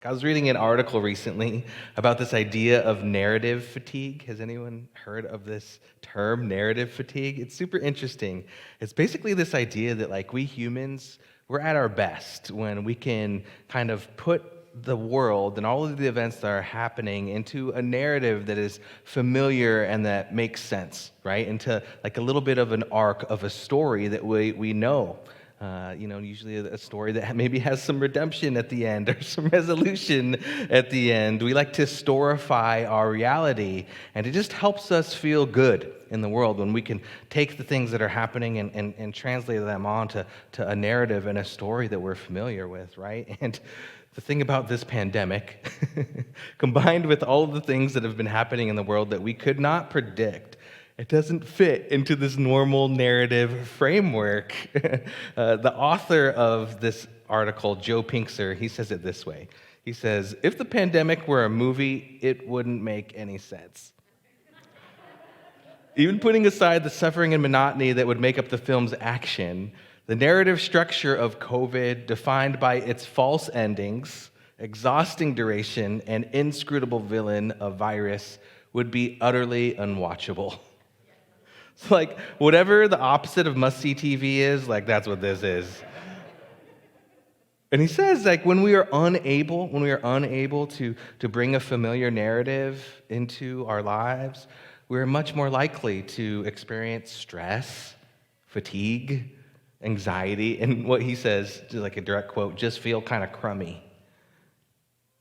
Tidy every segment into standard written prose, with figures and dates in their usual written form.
I was reading an article recently about this idea of narrative fatigue. Has anyone heard of this term, narrative fatigue? It's super interesting. It's basically this idea that, like, we humans, we're at our best when we can kind of put the world and all of the events that are happening into a narrative that is familiar and that makes sense, right? Into like a little bit of an arc of a story that we know. Usually a story that maybe has some redemption at the end or some resolution at the end. We like to storify our reality, and it just helps us feel good in the world when we can take the things that are happening and translate them onto a narrative and a story that we're familiar with, right? And the thing about this pandemic, combined with all of the things that have been happening in the world that we could not predict, it doesn't fit into this normal narrative framework. The author of this article, Joe Pinkser, he says it this way. He says, if the pandemic were a movie, it wouldn't make any sense. Even putting aside the suffering and monotony that would make up the film's action, the narrative structure of COVID, defined by its false endings, exhausting duration, and inscrutable villain of virus, would be utterly unwatchable. So, like, whatever the opposite of must-see TV is, like, that's what this is. And he says, like, when we are unable to bring a familiar narrative into our lives, we're much more likely to experience stress, fatigue, anxiety, and what he says, just like a direct quote, just feel kind of crummy.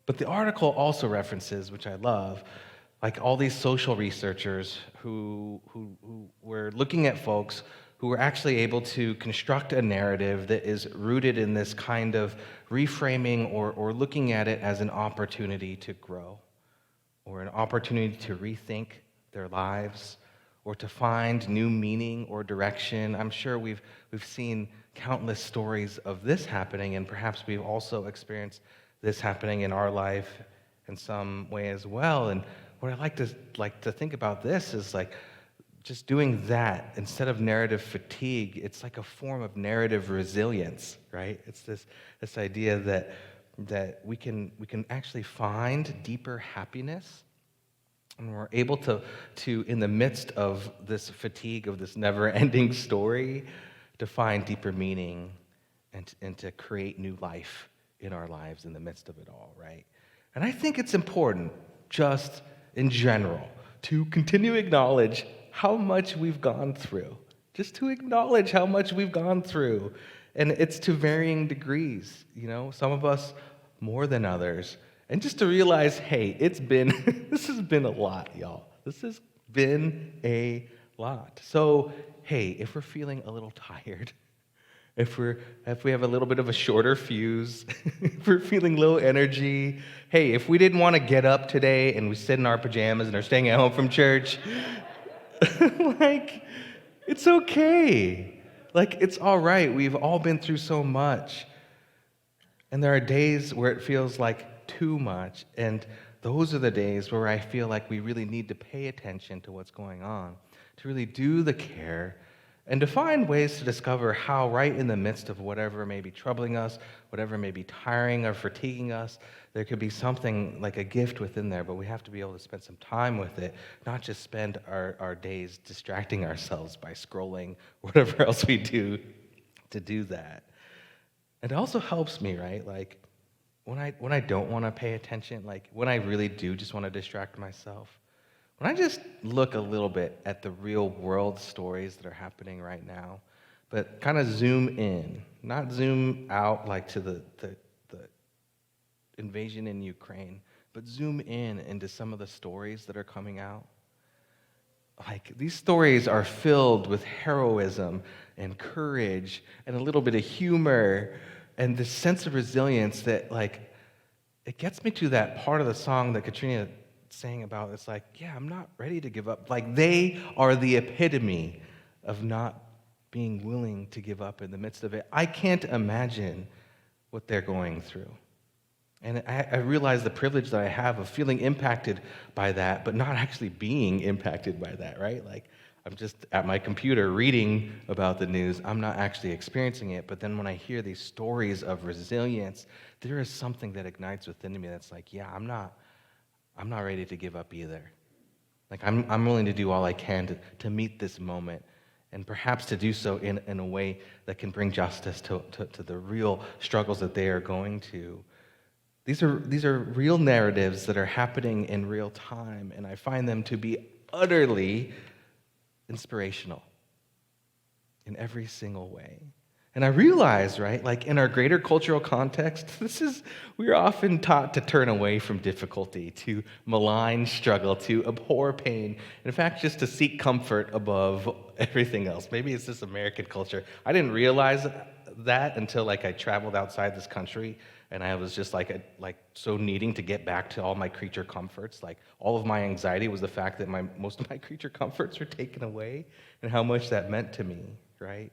But the article also references, which I love, like all these social researchers who were looking at folks who were actually able to construct a narrative that is rooted in this kind of reframing or looking at it as an opportunity to grow or an opportunity to rethink their lives or to find new meaning or direction. I'm sure we've seen countless stories of this happening, and perhaps we've also experienced this happening in our life in some way as well. And what I like to think about this is like just doing that instead of narrative fatigue. It's like a form of narrative resilience, right? It's this idea that we can actually find deeper happiness, and we're able to in the midst of this fatigue of this never-ending story, to find deeper meaning and to create new life in our lives in the midst of it all, right? And I think it's important, just in general, to continue to acknowledge how much we've gone through. Just to acknowledge how much we've gone through. And it's to varying degrees, some of us more than others. And just to realize, hey, this has been a lot, y'all. This has been a lot. So, hey, if we're feeling a little tired, if we have a little bit of a shorter fuse, if we're feeling low energy, hey, if we didn't want to get up today and we sit in our pajamas and are staying at home from church, like, it's okay. Like, it's all right. We've all been through so much. And there are days where it feels like too much, and those are the days where I feel like we really need to pay attention to what's going on, to really do the care, and to find ways to discover how right in the midst of whatever may be troubling us, whatever may be tiring or fatiguing us, there could be something like a gift within there, but we have to be able to spend some time with it, not just spend our days distracting ourselves by scrolling, whatever else we do to do that. It also helps me, right? Like, when I don't want to pay attention, like when I really do just want to distract myself, when I just look a little bit at the real world stories that are happening right now, but kind of zoom in, not zoom out like to the invasion in Ukraine, but zoom in into some of the stories that are coming out. Like, these stories are filled with heroism and courage and a little bit of humor and this sense of resilience that, like, it gets me to that part of the song that Katrina sang about. It's like, yeah, I'm not ready to give up. Like, they are the epitome of not being willing to give up in the midst of it. I can't imagine what they're going through. And I realize the privilege that I have of feeling impacted by that, but not actually being impacted by that, right? Like, I'm just at my computer reading about the news. I'm not actually experiencing it. But then when I hear these stories of resilience, there is something that ignites within me that's like, yeah, I'm not ready to give up either. Like I'm willing to do all I can to meet this moment, and perhaps to do so in a way that can bring justice to the real struggles that they are going to. These are real narratives that are happening in real time, and I find them to be utterly inspirational in every single way. And I realize, right, like in our greater cultural context, we are often taught to turn away from difficulty, to malign struggle, to abhor pain. In fact, just to seek comfort above everything else. Maybe it's this American culture. I didn't realize that until like I traveled outside this country, and I was just like so needing to get back to all my creature comforts. Like all of my anxiety was the fact that most of my creature comforts were taken away, and how much that meant to me, right?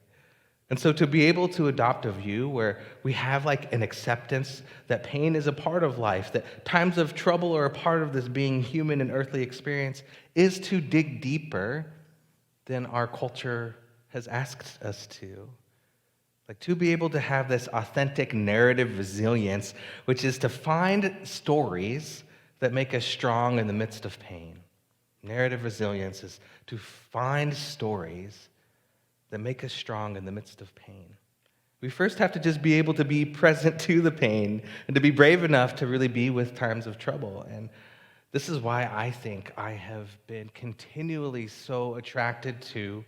And so to be able to adopt a view where we have like an acceptance that pain is a part of life, that times of trouble are a part of this being human and earthly experience, is to dig deeper than our culture has asked us to. Like to be able to have this authentic narrative resilience, which is to find stories that make us strong in the midst of pain. Narrative resilience is to find stories that make us strong in the midst of pain. We first have to just be able to be present to the pain and to be brave enough to really be with times of trouble. And this is why I think I have been continually so attracted to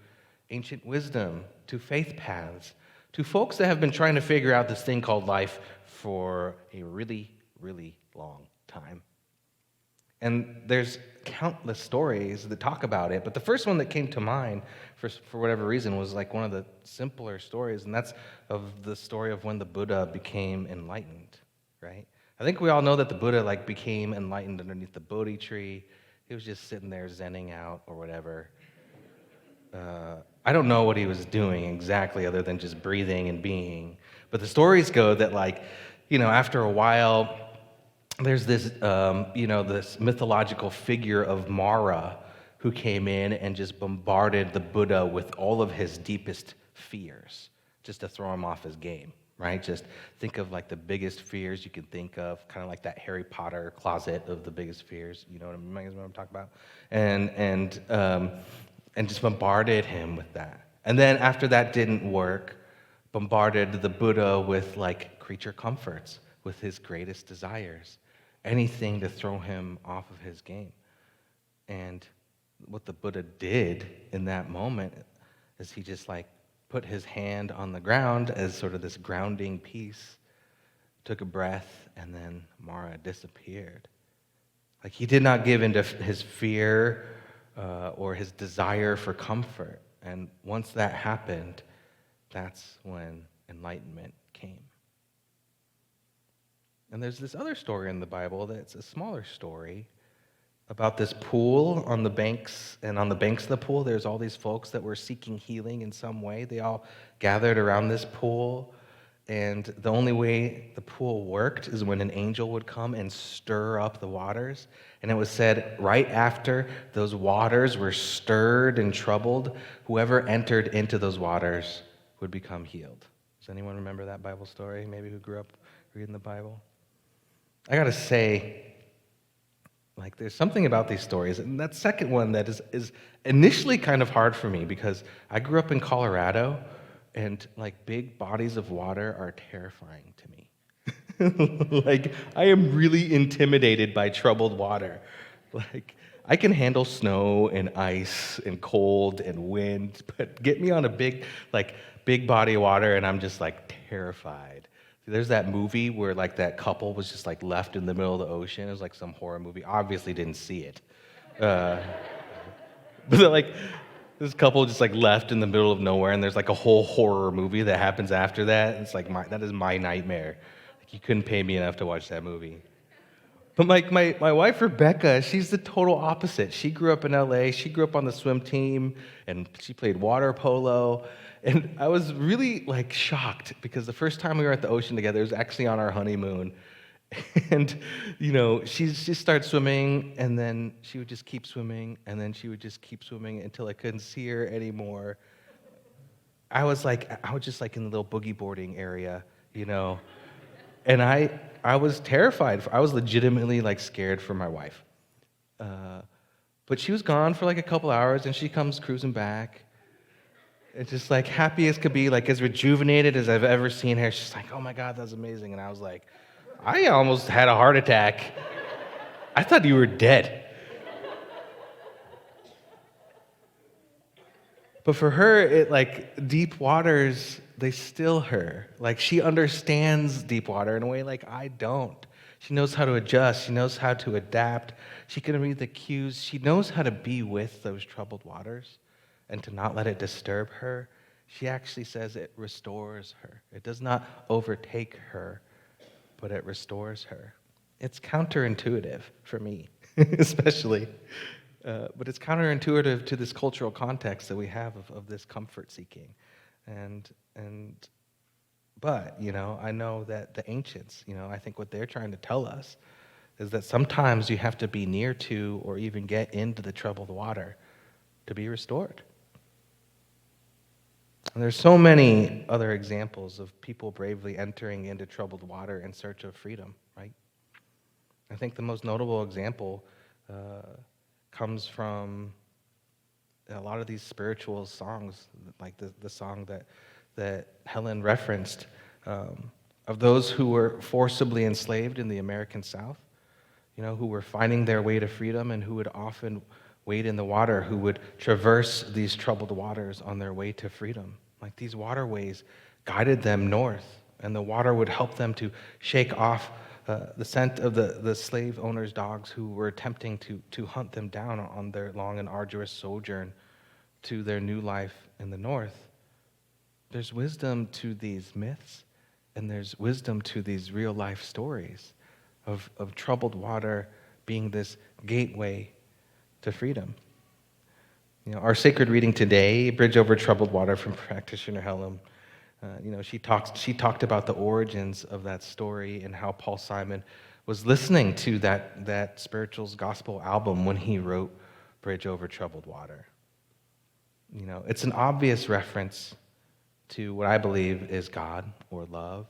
ancient wisdom, to faith paths, to folks that have been trying to figure out this thing called life for a really, really long time. And there's countless stories that talk about it, but the first one that came to mind, for whatever reason, was like one of the simpler stories, and that's of the story of when the Buddha became enlightened, right? I think we all know that the Buddha like became enlightened underneath the Bodhi tree. He was just sitting there zenning out or whatever. I don't know what he was doing exactly other than just breathing and being. But the stories go that like, after a while, there's this, this mythological figure of Mara who came in and just bombarded the Buddha with all of his deepest fears, just to throw him off his game, right? Just think of like the biggest fears you can think of, kind of like that Harry Potter closet of the biggest fears. You know what I'm talking about? And just bombarded him with that. And then after that didn't work, bombarded the Buddha with like creature comforts, with his greatest desires, anything to throw him off of his game. And what the Buddha did in that moment is he just like put his hand on the ground as sort of this grounding piece, took a breath, and then Mara disappeared. Like he did not give into his fear or his desire for comfort. And once that happened, that's when enlightenment came. And there's this other story in the Bible that's a smaller story about this pool on the banks. And on the banks of the pool, there's all these folks that were seeking healing in some way. They all gathered around this pool. And the only way the pool worked is when an angel would come and stir up the waters. And it was said right after those waters were stirred and troubled, whoever entered into those waters would become healed. Does anyone remember that Bible story, maybe who grew up reading the Bible? I gotta say, like, there's something about these stories, and that second one that is initially kind of hard for me because I grew up in Colorado, and like big bodies of water are terrifying to me. Like, I am really intimidated by troubled water. Like, I can handle snow and ice and cold and wind, but get me on a big body of water, and I'm just like terrified. There's that movie where like that couple was just like left in the middle of the ocean. It was like some horror movie. Obviously didn't see it. But like this couple just like left in the middle of nowhere, and there's like a whole horror movie that happens after that. It's like that is my nightmare. Like you couldn't pay me enough to watch that movie. But my wife Rebecca, she's the total opposite. She grew up in LA. She grew up on the swim team, and she played water polo. And I was really like shocked because the first time we were at the ocean together, it was actually on our honeymoon. And, she started swimming, and then she would just keep swimming, and then she would just keep swimming until I couldn't see her anymore. I was just like in the little boogie boarding area, and I was terrified. I was legitimately like scared for my wife. But she was gone for like a couple hours, and she comes cruising back. It's just like happy as could be, like as rejuvenated as I've ever seen her. She's like, "Oh my God, that's amazing!" And I was like, "I almost had a heart attack. I thought you were dead." But for her, deep waters, they still her. Like she understands deep water in a way like I don't. She knows how to adjust. She knows how to adapt. She can read the cues. She knows how to be with those troubled waters and to not let it disturb her. She actually says it restores her. It does not overtake her, but it restores her. It's counterintuitive for me, especially. But it's counterintuitive to this cultural context that we have of this comfort seeking. But I know that the ancients, I think what they're trying to tell us is that sometimes you have to be near to or even get into the troubled water to be restored. And there's so many other examples of people bravely entering into troubled water in search of freedom, right? I think the most notable example comes from a lot of these spiritual songs, like the song that Helen referenced, of those who were forcibly enslaved in the American South, who were finding their way to freedom and who would often wade in the water, who would traverse these troubled waters on their way to freedom. Like these waterways guided them north, and the water would help them to shake off the scent of the slave owners' dogs who were attempting to hunt them down on their long and arduous sojourn to their new life in the north. There's wisdom to these myths, and there's wisdom to these real life stories of troubled water being this gateway to freedom. Our sacred reading today, Bridge Over Troubled Water from practitioner Helen, she talked about the origins of that story and how Paul Simon was listening to that spirituals gospel album when he wrote Bridge Over Troubled Water. It's an obvious reference to what I believe is God or love.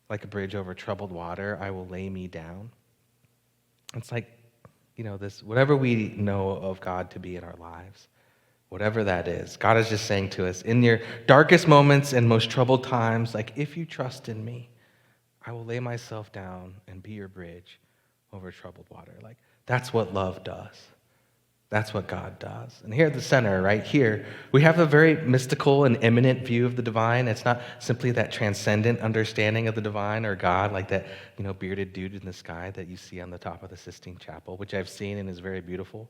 Like a bridge over troubled water, I will lay me down. It's like, this, whatever we know of God to be in our lives, whatever that is, God is just saying to us, in your darkest moments and most troubled times, like, if you trust in me, I will lay myself down and be your bridge over troubled water. Like, that's what love does. That's what God does. And here at the center, right here, we have a very mystical and immanent view of the divine. It's not simply that transcendent understanding of the divine or God, like that, bearded dude in the sky that you see on the top of the Sistine Chapel, which I've seen and is very beautiful.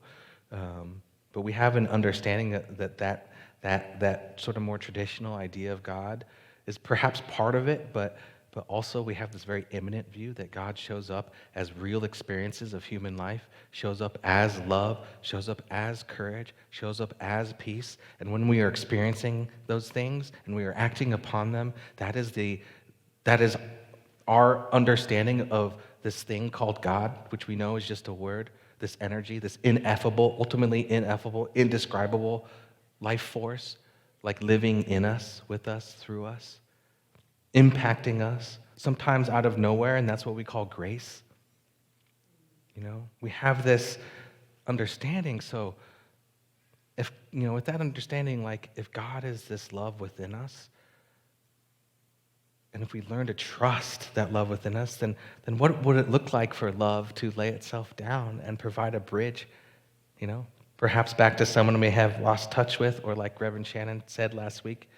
But we have an understanding that sort of more traditional idea of God is perhaps part of it, but also we have this very immanent view that God shows up as real experiences of human life, shows up as love, shows up as courage, shows up as peace. And when we are experiencing those things and we are acting upon them, that is our understanding of this thing called God, which we know is just a word, this energy, this ineffable, ultimately ineffable, indescribable life force, like living in us, with us, through us, impacting us, sometimes out of nowhere, and that's what we call grace. We have this understanding, so if, with that understanding, like, if God is this love within us, and if we learn to trust that love within us, then what would it look like for love to lay itself down and provide a bridge, perhaps back to someone we have lost touch with, or like Reverend Shannon said last week,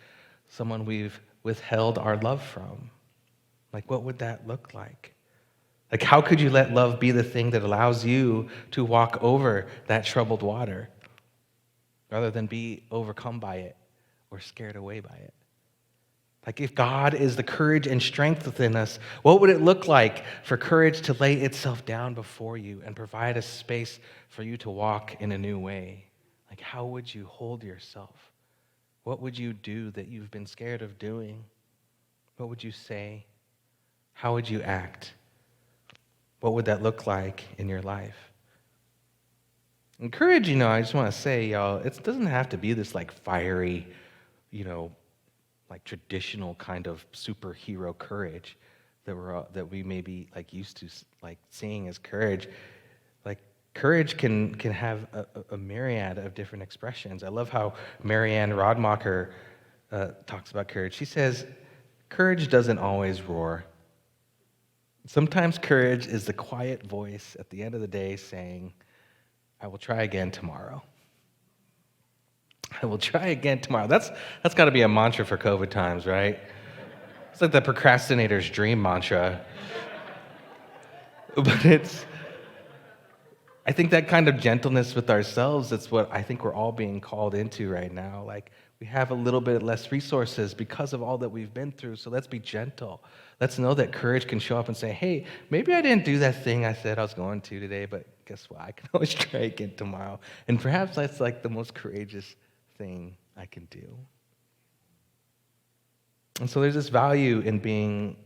someone we've withheld our love from. Like, what would that look like? Like, how could you let love be the thing that allows you to walk over that troubled water rather than be overcome by it or scared away by it? Like, if God is the courage and strength within us, what would it look like for courage to lay itself down before you and provide a space for you to walk in a new way? Like, how would you hold yourself? What would you do that you've been scared of doing? What would you say? How would you act? What would that look like in your life? And courage, I just want to say, y'all, it doesn't have to be this like fiery, you know, like traditional kind of superhero courage that we may be like used to like seeing as courage. Like courage can have a myriad of different expressions. I love how Marianne Rodmacher talks about courage. She says, courage doesn't always roar. Sometimes courage is the quiet voice at the end of the day saying, I will try again tomorrow. I will try again tomorrow. That's got to be a mantra for COVID times, right? It's like the procrastinator's dream mantra. But I think that kind of gentleness with ourselves, that's what I think we're all being called into right now. Like, we have a little bit less resources because of all that we've been through, so let's be gentle. Let's know that courage can show up and say, hey, maybe I didn't do that thing I said I was going to today, but guess what? I can always try again tomorrow. And perhaps that's like the most courageous thing I can do. And so there's this value in being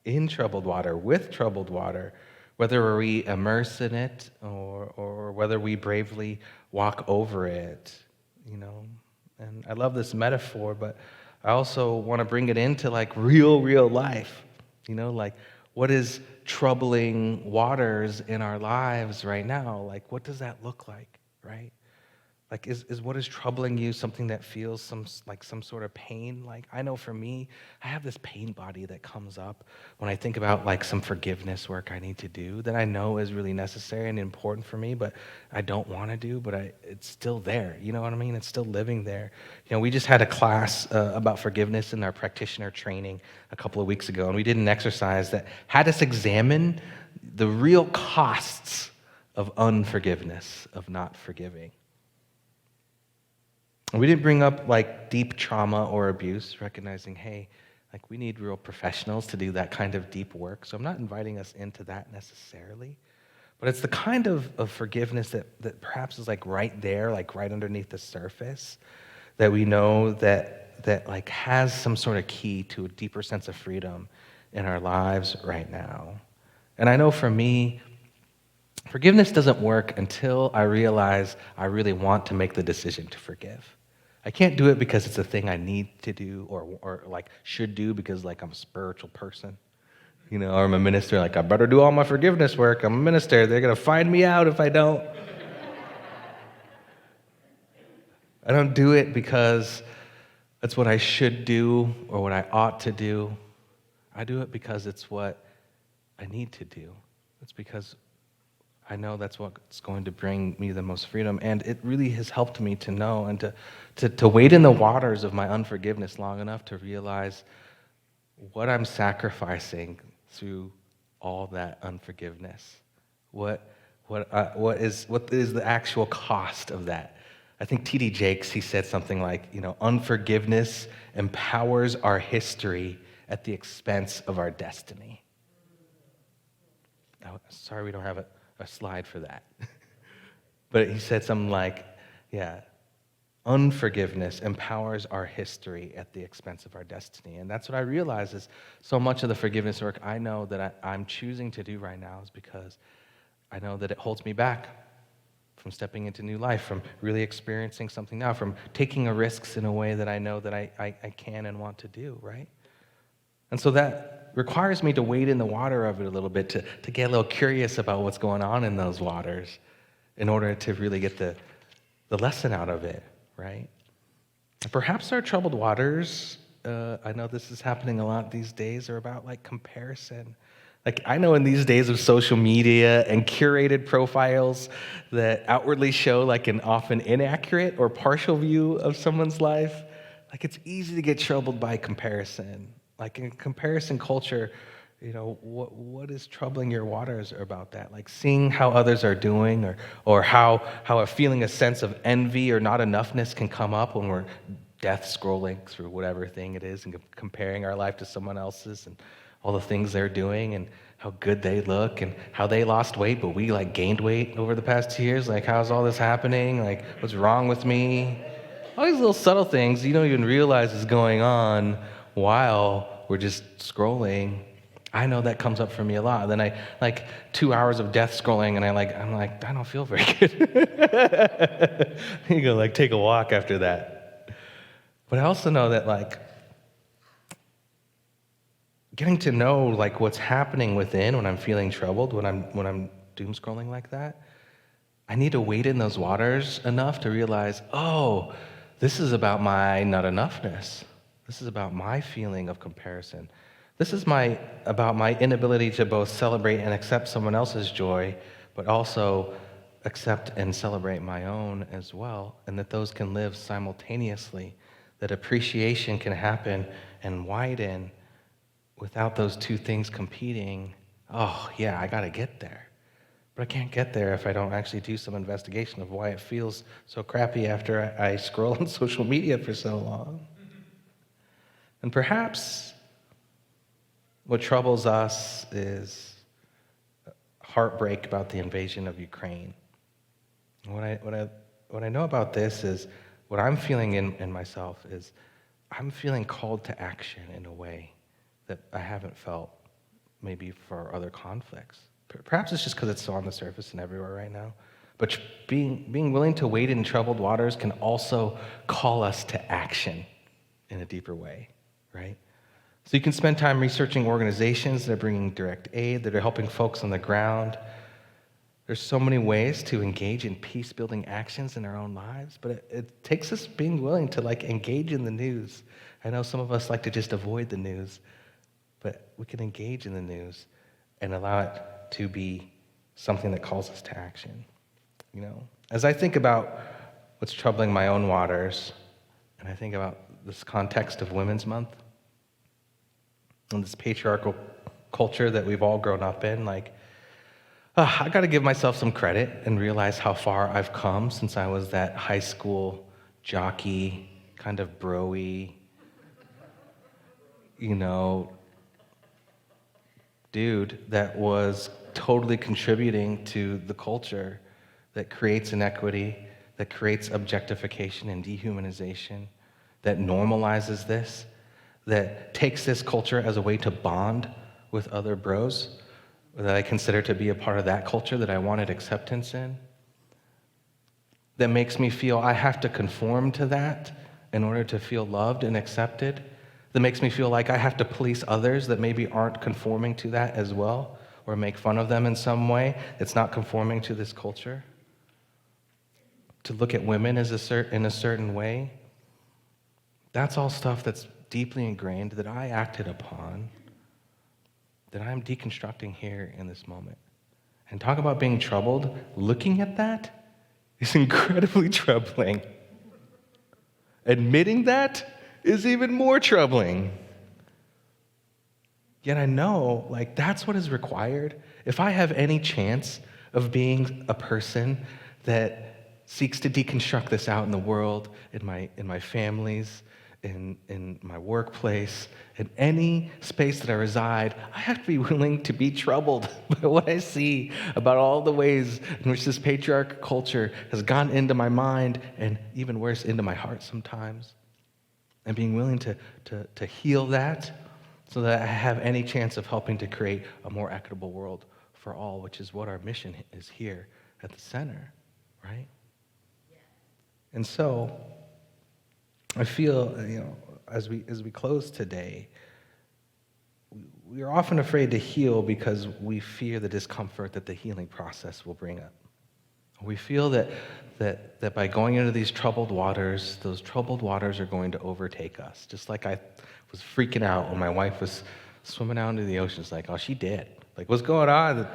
in troubled water, with troubled water, whether we immerse in it or whether we bravely walk over it, And I love this metaphor, but I also want to bring it into like real life, like what is troubling waters in our lives right now? Like, what does that look like, right? Like, is what is troubling you something that feels some sort of pain? Like, I know for me, I have this pain body that comes up when I think about like some forgiveness work I need to do that I know is really necessary and important for me, but I don't want to do, but it's still there. You know what I mean? It's still living there. We just had a class about forgiveness in our practitioner training a couple of weeks ago, and we did an exercise that had us examine the real costs of unforgiveness, of not forgiving. We didn't bring up like deep trauma or abuse, recognizing, hey, like we need real professionals to do that kind of deep work. So I'm not inviting us into that necessarily. But it's the kind of forgiveness that perhaps is like right there, like right underneath the surface, that we know that like has some sort of key to a deeper sense of freedom in our lives right now. And I know for me, forgiveness doesn't work until I realize I really want to make the decision to forgive. I can't do it because it's a thing I need to do or like should do because like I'm a spiritual person, or I'm a minister, like I better do all my forgiveness work. I'm a minister. They're going to find me out if I don't. I don't do it because that's what I should do or what I ought to do. I do it because it's what I need to do. It's because I know that's what's going to bring me the most freedom. And it really has helped me to know and to wade in the waters of my unforgiveness long enough to realize what I'm sacrificing through all that unforgiveness. What is the actual cost of that? I think T.D. Jakes, he said something like, unforgiveness empowers our history at the expense of our destiny. Sorry we don't have a slide for that. But he said something like, unforgiveness empowers our history at the expense of our destiny. And that's what I realize is so much of the forgiveness work I know that I'm choosing to do right now is because I know that it holds me back from stepping into new life, from really experiencing something now, from taking risks in a way that I know that I can and want to do, right? And so that requires me to wade in the water of it a little bit, to get a little curious about what's going on in those waters in order to really get the lesson out of it, right? Perhaps our troubled waters, I know this is happening a lot these days, are about like comparison. Like I know in these days of social media and curated profiles that outwardly show like an often inaccurate or partial view of someone's life, like it's easy to get troubled by comparison. Like in comparison culture, what is troubling your waters about that? Like seeing how others are doing or how a feeling a sense of envy or not enoughness can come up when we're death scrolling through whatever thing it is and comparing our life to someone else's and all the things they're doing and how good they look and how they lost weight, but we like gained weight over the past 2 years. Like, how's all this happening? Like, what's wrong with me? All these little subtle things you don't even realize is going on while we're just scrolling. I know that comes up for me a lot. Then I, like, 2 hours of death scrolling, and I'm like, I don't feel very good. You go, like, take a walk after that. But I also know that, like, getting to know, like, what's happening within when I'm feeling troubled, when I'm doom scrolling like that, I need to wade in those waters enough to realize, oh, this is about my not enoughness. This is about my feeling of comparison. This is about my inability to both celebrate and accept someone else's joy, but also accept and celebrate my own as well, and that those can live simultaneously, that appreciation can happen and widen without those two things competing. Oh, yeah, I got to get there. But I can't get there if I don't actually do some investigation of why it feels so crappy after I scroll on social media for so long. And perhaps what troubles us is heartbreak about the invasion of Ukraine. What I know about this is, what I'm feeling in myself is, I'm feeling called to action in a way that I haven't felt maybe for other conflicts. Perhaps it's just because it's so on the surface and everywhere right now. But being willing to wade in troubled waters can also call us to action in a deeper way, right? So you can spend time researching organizations that are bringing direct aid, that are helping folks on the ground. There's so many ways to engage in peace-building actions in our own lives, but it takes us being willing to, like, engage in the news. I know some of us like to just avoid the news, but we can engage in the news and allow it to be something that calls us to action. You know, as I think about what's troubling my own waters, and I think about this context of Women's Month and this patriarchal culture that we've all grown up in, like, I got to give myself some credit and realize how far I've come since I was that high school jockey, kind of bro-y, dude that was totally contributing to the culture that creates inequity, that creates objectification and dehumanization, that normalizes this, that takes this culture as a way to bond with other bros, that I consider to be a part of that culture that I wanted acceptance in, that makes me feel I have to conform to that in order to feel loved and accepted, that makes me feel like I have to police others that maybe aren't conforming to that as well, or make fun of them in some way that's not conforming to this culture. To look at women in a certain way, that's all stuff that's deeply ingrained that I acted upon, that I'm deconstructing here in this moment. And talk about being troubled, looking at that is incredibly troubling. Admitting that is even more troubling. Yet I know, like, that's what is required. If I have any chance of being a person that seeks to deconstruct this out in the world, in my families, in my workplace, in any space that I reside, I have to be willing to be troubled by what I see about all the ways in which this patriarchal culture has gone into my mind, and even worse, into my heart sometimes. And being willing to heal that so that I have any chance of helping to create a more equitable world for all, which is what our mission is here at the center, right? Yeah. And so I feel, as we close today, we are often afraid to heal because we fear the discomfort that the healing process will bring up. We feel that by going into these troubled waters, those troubled waters are going to overtake us. Just like I was freaking out when my wife was swimming out into the ocean. It's like, oh, she did. Like, what's going on?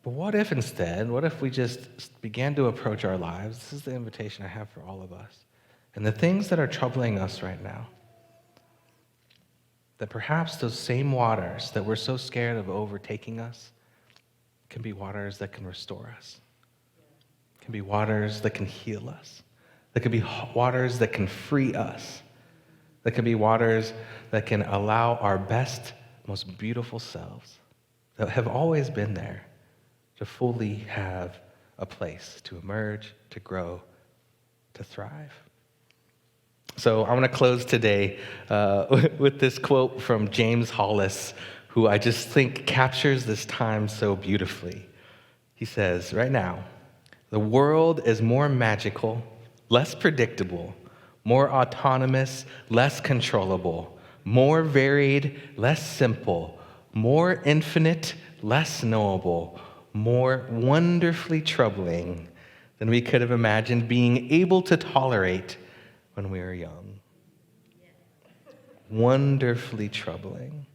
But what if we just began to approach our lives? This is the invitation I have for all of us. And the things that are troubling us right now, that perhaps those same waters that we're so scared of overtaking us can be waters that can restore us, can be waters that can heal us, that can be waters that can free us, that can be waters that can allow our best, most beautiful selves that have always been there to fully have a place to emerge, to grow, to thrive. So I want to close today with this quote from James Hollis, who I just think captures this time so beautifully. He says, right now, the world is more magical, less predictable, more autonomous, less controllable, more varied, less simple, more infinite, less knowable, more wonderfully troubling than we could have imagined being able to tolerate when we were young. Wonderfully troubling.